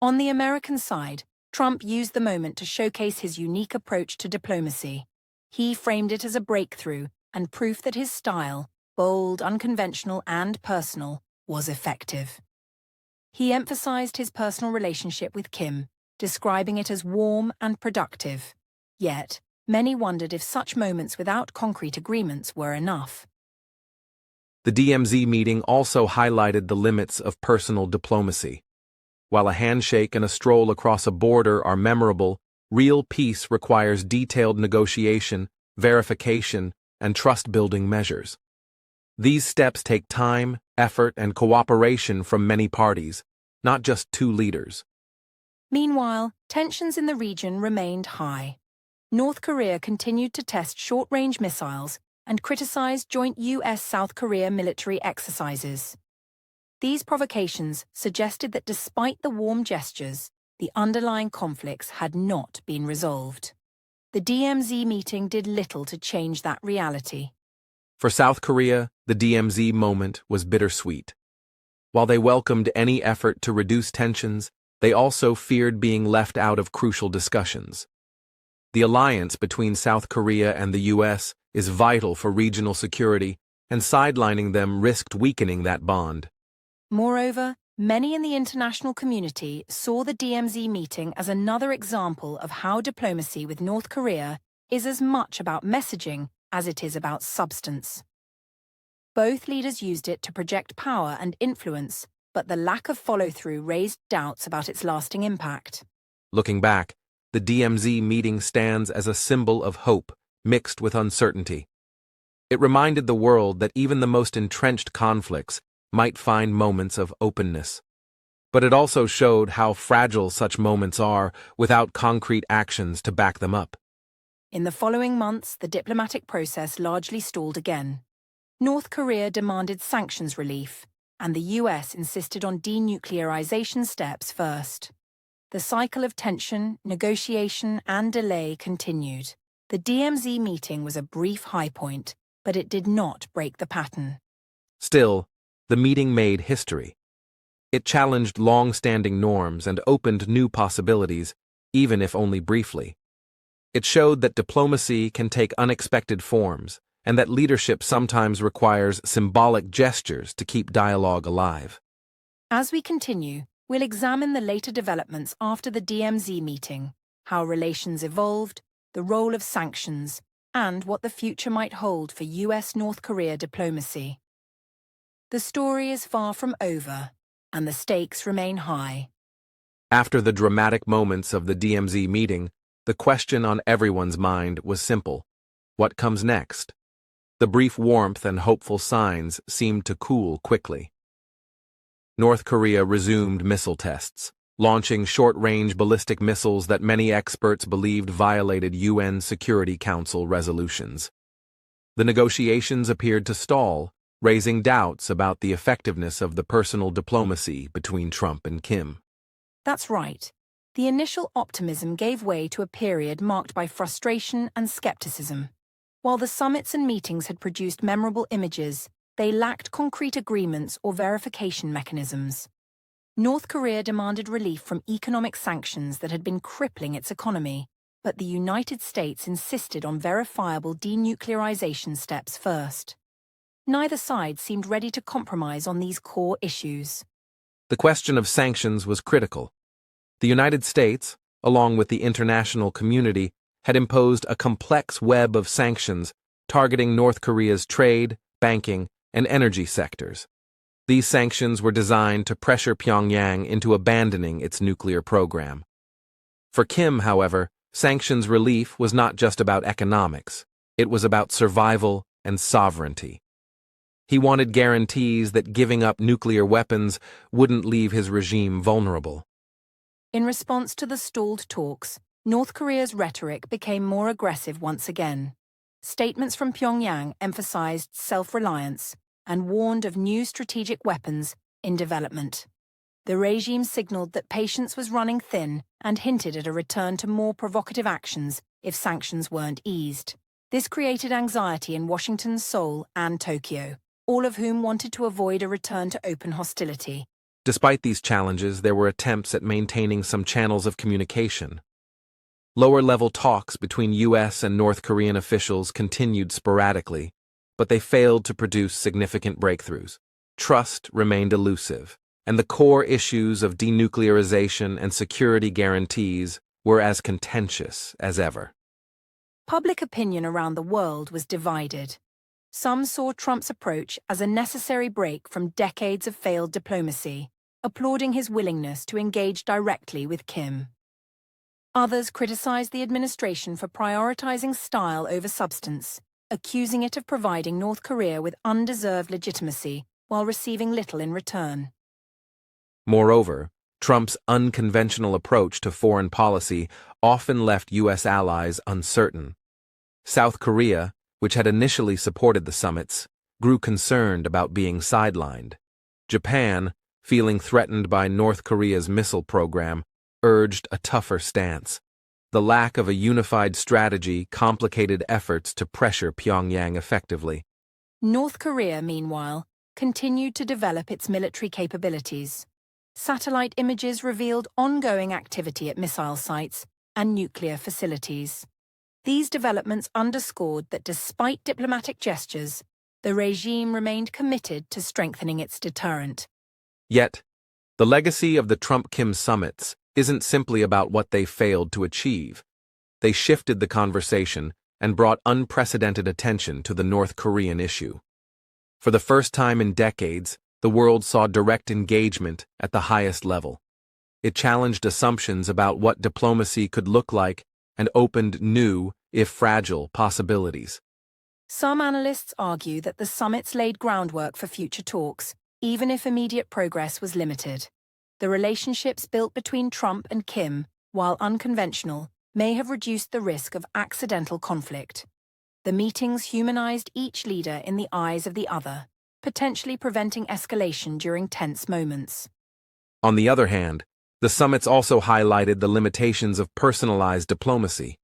On the American side, Trump used the moment to showcase his unique approach to diplomacy. He framed it as a breakthrough and proof that his style, bold, unconventional, and personal, was effective. He emphasized his personal relationship with Kim, describing it as warm and productive. Yet, many wondered if such moments without concrete agreements were enough. The DMZ meeting also highlighted the limits of personal diplomacy. While a handshake and a stroll across a border are memorable, real peace requires detailed negotiation, verification, and trust-building measures. These steps take time, effort, and cooperation from many parties, not just two leaders. Meanwhile, tensions in the region remained high. North Korea continued to test short-range missiles and criticized joint U.S.-South Korea military exercises. These provocations suggested that despite the warm gestures, the underlying conflicts had not been resolved. The DMZ meeting did little to change that reality. For South Korea, the DMZ moment was bittersweet. While they welcomed any effort to reduce tensions, they also feared being left out of crucial discussions. The alliance between South Korea and the US is vital for regional security, and sidelining them risked weakening that bond. Moreover, many in the international community saw the DMZ meeting as another example of how diplomacy with North Korea is as much about messaging as it is about substance. Both leaders used it to project power and influence, but the lack of follow-through raised doubts about its lasting impact. Looking back, the DMZ meeting stands as a symbol of hope mixed with uncertainty. It reminded the world that even the most entrenched conflicts might find moments of openness. But it also showed how fragile such moments are without concrete actions to back them up. In the following months, the diplomatic process largely stalled again. North Korea demanded sanctions relief, and the US insisted on denuclearization steps first. The cycle of tension, negotiation, and delay continued. The DMZ meeting was a brief high point, but it did not break the pattern. Still, the meeting made history. It challenged long-standing norms and opened new possibilities, even if only briefly. It showed that diplomacy can take unexpected forms, and that leadership sometimes requires symbolic gestures to keep dialogue alive. As we continue, we'll examine the later developments after the DMZ meeting, how relations evolved, the role of sanctions, and what the future might hold for US-North Korea diplomacy. The story is far from over, and the stakes remain high. After the dramatic moments of the DMZ meeting, the question on everyone's mind was simple: what comes next? The brief warmth and hopeful signs seemed to cool quickly. North Korea resumed missile tests, launching short-range ballistic missiles that many experts believed violated UN Security Council resolutions. The negotiations appeared to stall, raising doubts about the effectiveness of the personal diplomacy between Trump and Kim. That's right. The initial optimism gave way to a period marked by frustration and skepticism. While the summits and meetings had produced memorable images, they lacked concrete agreements or verification mechanisms. North Korea demanded relief from economic sanctions that had been crippling its economy, but the United States insisted on verifiable denuclearization steps first. Neither side seemed ready to compromise on these core issues. The question of sanctions was critical. The United States, along with the international community, had imposed a complex web of sanctions targeting North Korea's trade, banking, and energy sectors. These sanctions were designed to pressure Pyongyang into abandoning its nuclear program. For Kim, however, sanctions relief was not just about economics. It was about survival and sovereignty. He wanted guarantees that giving up nuclear weapons wouldn't leave his regime vulnerable. In response to the stalled talks, North Korea's rhetoric became more aggressive once again. Statements from Pyongyang emphasized self-reliance and warned of new strategic weapons in development. The regime signaled that patience was running thin and hinted at a return to more provocative actions if sanctions weren't eased. This created anxiety in Washington, Seoul, and Tokyo, all of whom wanted to avoid a return to open hostility. Despite these challenges, there were attempts at maintaining some channels of communication. Lower-level talks between U.S. and North Korean officials continued sporadically, but they failed to produce significant breakthroughs. Trust remained elusive, and the core issues of denuclearization and security guarantees were as contentious as ever. Public opinion around the world was divided. Some saw Trump's approach as a necessary break from decades of failed diplomacy, applauding his willingness to engage directly with Kim. Others criticized the administration for prioritizing style over substance, accusing it of providing North Korea with undeserved legitimacy while receiving little in return. Moreover, Trump's unconventional approach to foreign policy often left U.S. allies uncertain. South Korea, which had initially supported the summits, grew concerned about being sidelined. Japan, feeling threatened by North Korea's missile program, urged a tougher stance. The lack of a unified strategy complicated efforts to pressure Pyongyang effectively. North Korea, meanwhile, continued to develop its military capabilities. Satellite images revealed ongoing activity at missile sites and nuclear facilities. These developments underscored that despite diplomatic gestures, the regime remained committed to strengthening its deterrent. Yet, the legacy of the Trump-Kim summits isn't simply about what they failed to achieve. They shifted the conversation and brought unprecedented attention to the North Korean issue. For the first time in decades, the world saw direct engagement at the highest level. It challenged assumptions about what diplomacy could look like and opened new, if fragile, possibilities. Some analysts argue that the summits laid groundwork for future talks, even if immediate progress was limited. The relationships built between Trump and Kim, while unconventional, may have reduced the risk of accidental conflict. The meetings humanized each leader in the eyes of the other, potentially preventing escalation during tense moments. On the other hand, the summits also highlighted the limitations of personalized diplomacy.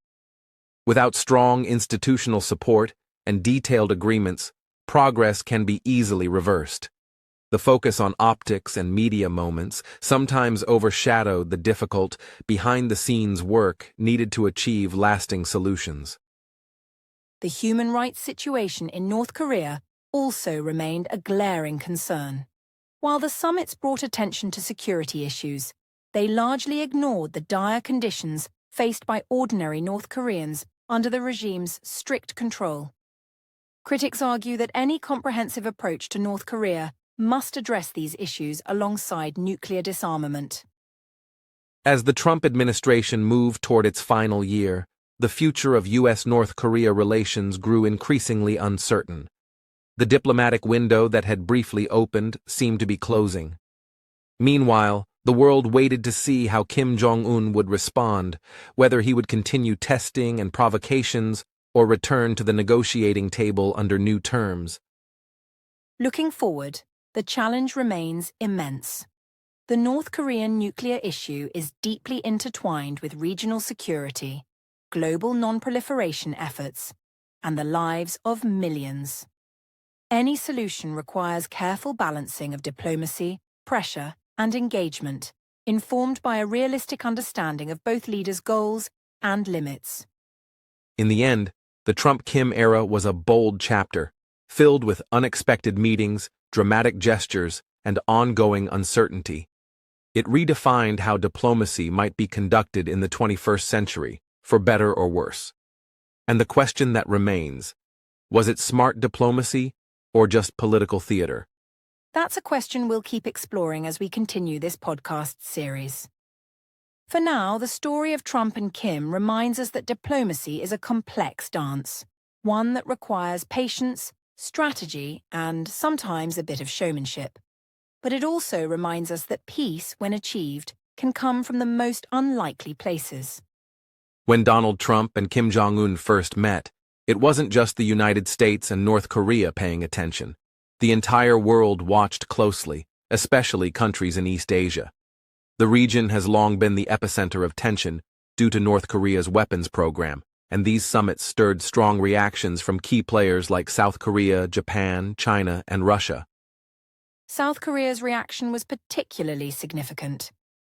Without strong institutional support and detailed agreements, progress can be easily reversed. The focus on optics and media moments sometimes overshadowed the difficult, behind-the-scenes work needed to achieve lasting solutions. The human rights situation in North Korea also remained a glaring concern. While the summits brought attention to security issues, they largely ignored the dire conditions faced by ordinary North Koreans under the regime's strict control. Critics argue that any comprehensive approach to North Korea must address these issues alongside nuclear disarmament. As the Trump administration moved toward its final year, the future of U.S.-North Korea relations grew increasingly uncertain. The diplomatic window that had briefly opened seemed to be closing. Meanwhile, the world waited to see how Kim Jong-un would respond, whether he would continue testing and provocations or return to the negotiating table under new terms. Looking forward, the challenge remains immense. The North Korean nuclear issue is deeply intertwined with regional security, global non-proliferation efforts, and the lives of millions. Any solution requires careful balancing of diplomacy, pressure, and engagement, informed by a realistic understanding of both leaders' goals and limits. In the end, the Trump-Kim era was a bold chapter, filled with unexpected meetings, dramatic gestures, and ongoing uncertainty. It redefined how diplomacy might be conducted in the 21st century, for better or worse. And the question that remains, was it smart diplomacy or just political theater? That's a question we'll keep exploring as we continue this podcast series. For now, the story of Trump and Kim reminds us that diplomacy is a complex dance, one that requires patience, strategy, and sometimes a bit of showmanship. But it also reminds us that peace, when achieved, can come from the most unlikely places. When Donald Trump and Kim Jong-un first met, it wasn't just the United States and North Korea paying attention. The entire world watched closely, especially countries in East Asia. The region has long been the epicenter of tension due to North Korea's weapons program, and these summits stirred strong reactions from key players like South Korea, Japan, China, and Russia. South Korea's reaction was particularly significant.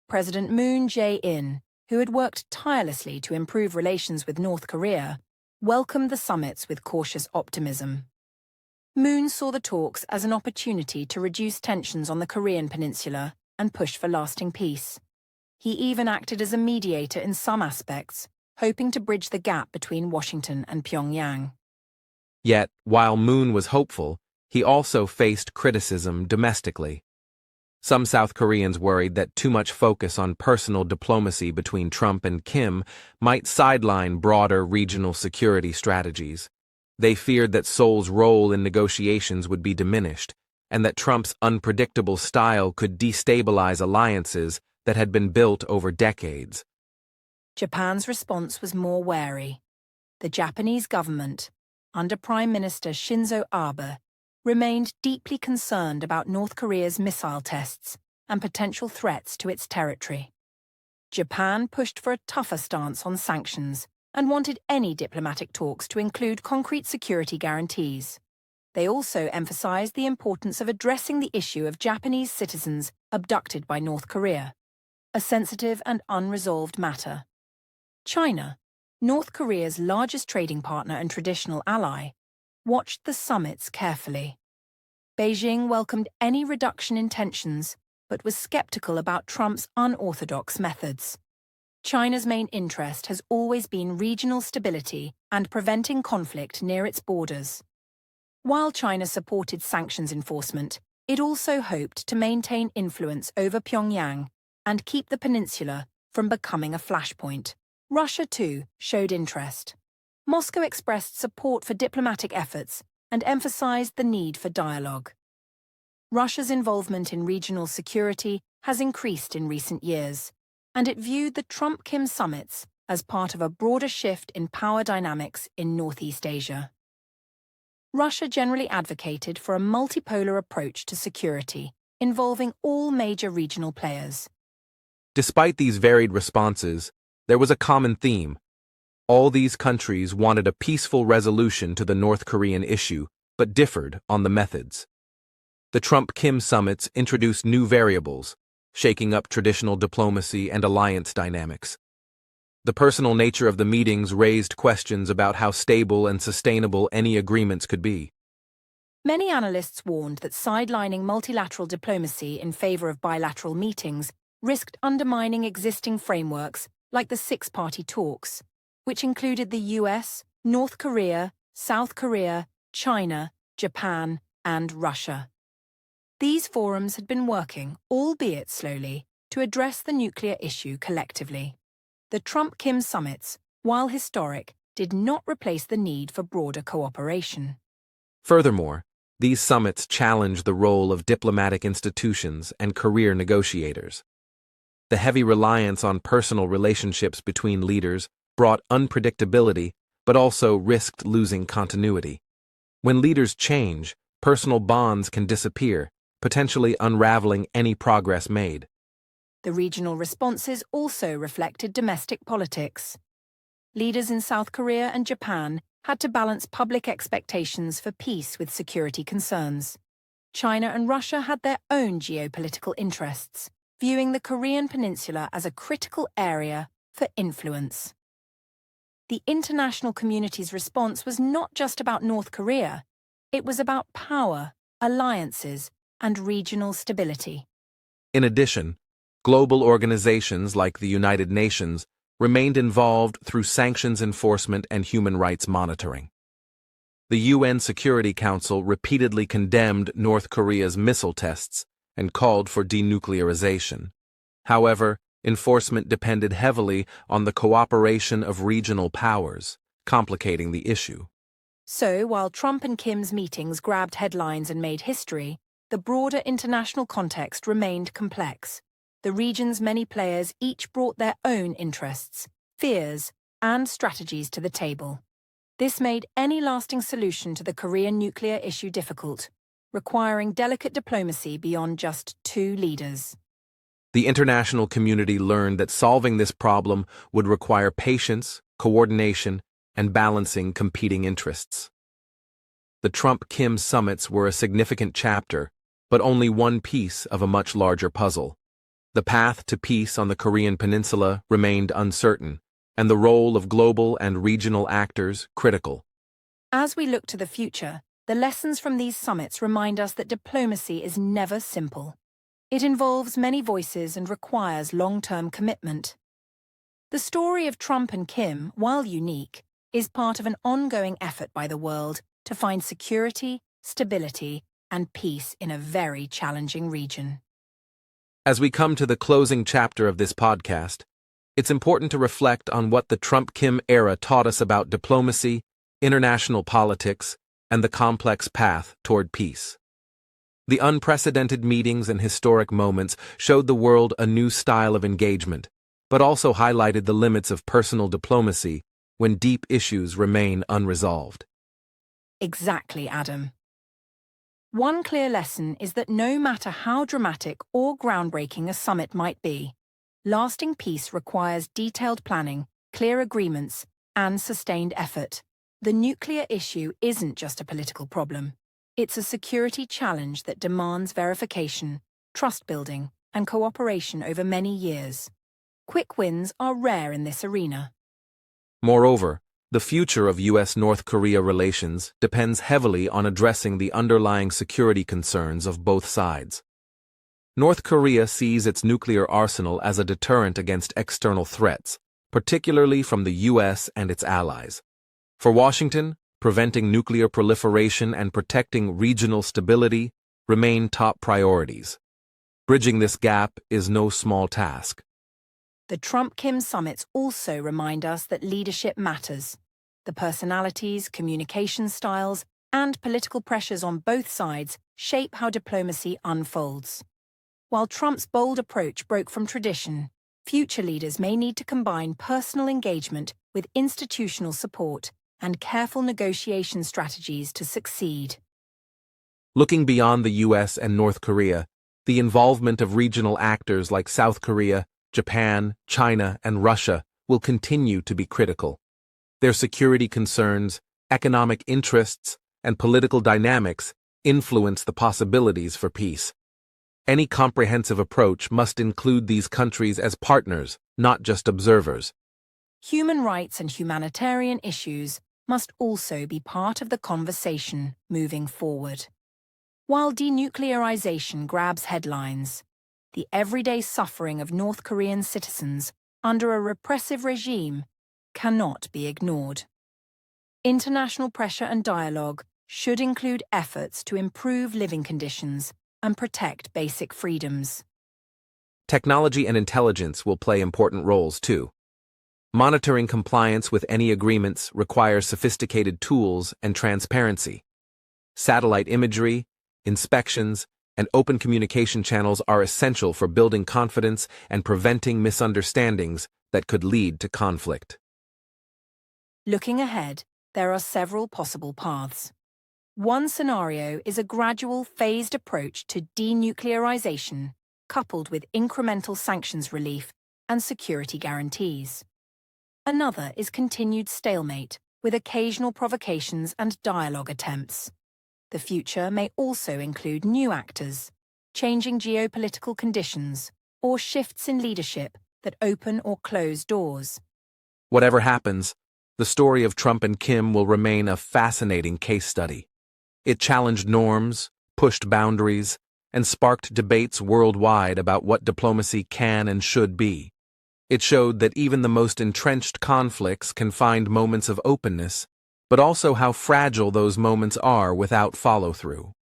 President Moon Jae-in, who had worked tirelessly to improve relations with North Korea, welcomed the summits with cautious optimism. Moon saw the talks as an opportunity to reduce tensions on the Korean peninsula and push for lasting peace. He even acted as a mediator in some aspects, hoping to bridge the gap between Washington and Pyongyang. Yet, while Moon was hopeful, he also faced criticism domestically. Some South Koreans worried that too much focus on personal diplomacy between Trump and Kim might sideline broader regional security strategies. They feared that Seoul's role in negotiations would be diminished, and that Trump's unpredictable style could destabilize alliances that had been built over decades. Japan's response was more wary. The Japanese government, under Prime Minister Shinzo Abe, remained deeply concerned about North Korea's missile tests and potential threats to its territory. Japan pushed for a tougher stance on sanctions and wanted any diplomatic talks to include concrete security guarantees. They also emphasized the importance of addressing the issue of Japanese citizens abducted by North Korea, a sensitive and unresolved matter. China, North Korea's largest trading partner and traditional ally, watched the summits carefully. Beijing welcomed any reduction in tensions, but was skeptical about Trump's unorthodox methods. China's main interest has always been regional stability and preventing conflict near its borders. While China supported sanctions enforcement, it also hoped to maintain influence over Pyongyang and keep the peninsula from becoming a flashpoint. Russia, too, showed interest. Moscow expressed support for diplomatic efforts and emphasized the need for dialogue. Russia's involvement in regional security has increased in recent years, and it viewed the Trump-Kim summits as part of a broader shift in power dynamics in Northeast Asia. Russia generally advocated for a multipolar approach to security, involving all major regional players. Despite these varied responses, there was a common theme. All these countries wanted a peaceful resolution to the North Korean issue, but differed on the methods. The Trump-Kim summits introduced new variables, shaking up traditional diplomacy and alliance dynamics. The personal nature of the meetings raised questions about how stable and sustainable any agreements could be. Many analysts warned that sidelining multilateral diplomacy in favor of bilateral meetings risked undermining existing frameworks like the six-party talks, which included the US, North Korea, South Korea, China, Japan, and Russia. These forums had been working, albeit slowly, to address the nuclear issue collectively. The Trump-Kim summits, while historic, did not replace the need for broader cooperation. Furthermore, these summits challenged the role of diplomatic institutions and career negotiators. The heavy reliance on personal relationships between leaders brought unpredictability, but also risked losing continuity. When leaders change, personal bonds can disappear, potentially unraveling any progress made. The regional responses also reflected domestic politics. Leaders in South Korea and Japan had to balance public expectations for peace with security concerns. China and Russia had their own geopolitical interests, viewing the Korean peninsula as a critical area for influence. The international community's response was not just about North Korea. It was about power, alliances, and regional stability. In addition, global organizations like the United Nations remained involved through sanctions enforcement and human rights monitoring. The UN Security Council repeatedly condemned North Korea's missile tests and called for denuclearization. However, enforcement depended heavily on the cooperation of regional powers, complicating the issue. So, while Trump and Kim's meetings grabbed headlines and made history, the broader international context remained complex. The region's many players each brought their own interests, fears, and strategies to the table. This made any lasting solution to the Korean nuclear issue difficult, requiring delicate diplomacy beyond just two leaders. The international community learned that solving this problem would require patience, coordination, and balancing competing interests. The Trump-Kim summits were a significant chapter, but only one piece of a much larger puzzle. The path to peace on the Korean peninsula remained uncertain, and the role of global and regional actors critical. As we look to the future, the lessons from these summits remind us that diplomacy is never simple. It involves many voices and requires long-term commitment. The story of Trump and Kim, while unique, is part of an ongoing effort by the world to find security, stability, and peace in a very challenging region. As we come to the closing chapter of this podcast, it's important to reflect on what the Trump-Kim era taught us about diplomacy, international politics, and the complex path toward peace. The unprecedented meetings and historic moments showed the world a new style of engagement, but also highlighted the limits of personal diplomacy when deep issues remain unresolved. Exactly, Adam. One clear lesson is that no matter how dramatic or groundbreaking a summit might be, lasting peace requires detailed planning, clear agreements, and sustained effort. The nuclear issue isn't just a political problem. It's a security challenge that demands verification, trust building, and cooperation over many years. Quick wins are rare in this arena. Moreover, the future of U.S.-North Korea relations depends heavily on addressing the underlying security concerns of both sides. North Korea sees its nuclear arsenal as a deterrent against external threats, particularly from the U.S. and its allies. For Washington, preventing nuclear proliferation and protecting regional stability remain top priorities. Bridging this gap is no small task. The Trump-Kim summits also remind us that leadership matters. The personalities, communication styles, and political pressures on both sides shape how diplomacy unfolds. While Trump's bold approach broke from tradition, future leaders may need to combine personal engagement with institutional support and careful negotiation strategies to succeed. Looking beyond the U.S. and North Korea, the involvement of regional actors like South Korea, Japan, China, and Russia will continue to be critical. Their security concerns, economic interests, and political dynamics influence the possibilities for peace. Any comprehensive approach must include these countries as partners, not just observers. Human rights and humanitarian issues must also be part of the conversation moving forward. While denuclearization grabs headlines, the everyday suffering of North Korean citizens under a repressive regime cannot be ignored. International pressure and dialogue should include efforts to improve living conditions and protect basic freedoms. Technology and intelligence will play important roles too. Monitoring compliance with any agreements requires sophisticated tools and transparency. Satellite imagery, inspections, and open communication channels are essential for building confidence and preventing misunderstandings that could lead to conflict. Looking ahead, there are several possible paths. One scenario is a gradual, phased approach to denuclearization, coupled with incremental sanctions relief and security guarantees. Another is continued stalemate, with occasional provocations and dialogue attempts. The future may also include new actors, changing geopolitical conditions, or shifts in leadership that open or close doors. Whatever happens, the story of Trump and Kim will remain a fascinating case study. It challenged norms, pushed boundaries, and sparked debates worldwide about what diplomacy can and should be. It showed that even the most entrenched conflicts can find moments of openness, but also how fragile those moments are without follow-through.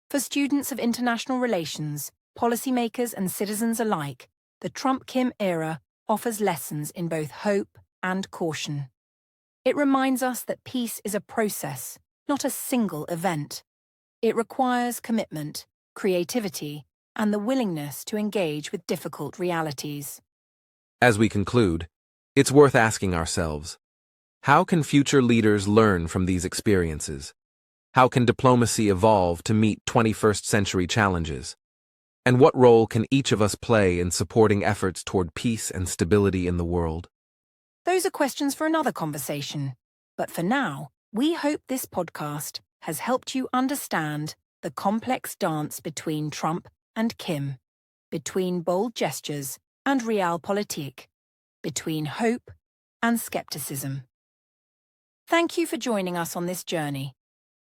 For students of international relations, policymakers and citizens alike, the Trump-Kim era offers lessons in both hope and caution. It reminds us that peace is a process, not a single event. It requires commitment, creativity, and the willingness to engage with difficult realities. As we conclude, it's worth asking ourselves, how can future leaders learn from these experiences? How can diplomacy evolve to meet 21st century challenges? And what role can each of us play in supporting efforts toward peace and stability in the world? Those are questions for another conversation. But for now, we hope this podcast has helped you understand the complex dance between Trump and Kim, between bold gestures and realpolitik, between hope and skepticism. Thank you for joining us on this journey.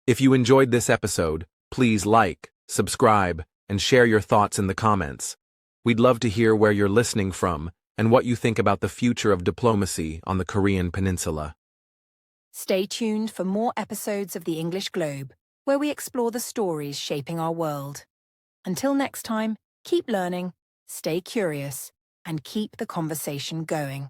If you enjoyed this episode, please like, subscribe, and share your thoughts in the comments. We'd love to hear where you're listening from and what you think about the future of diplomacy on the Korean Peninsula. Stay tuned for more episodes of The English Globe, where we explore the stories shaping our world. Until next time, keep learning, stay curious, and keep the conversation going.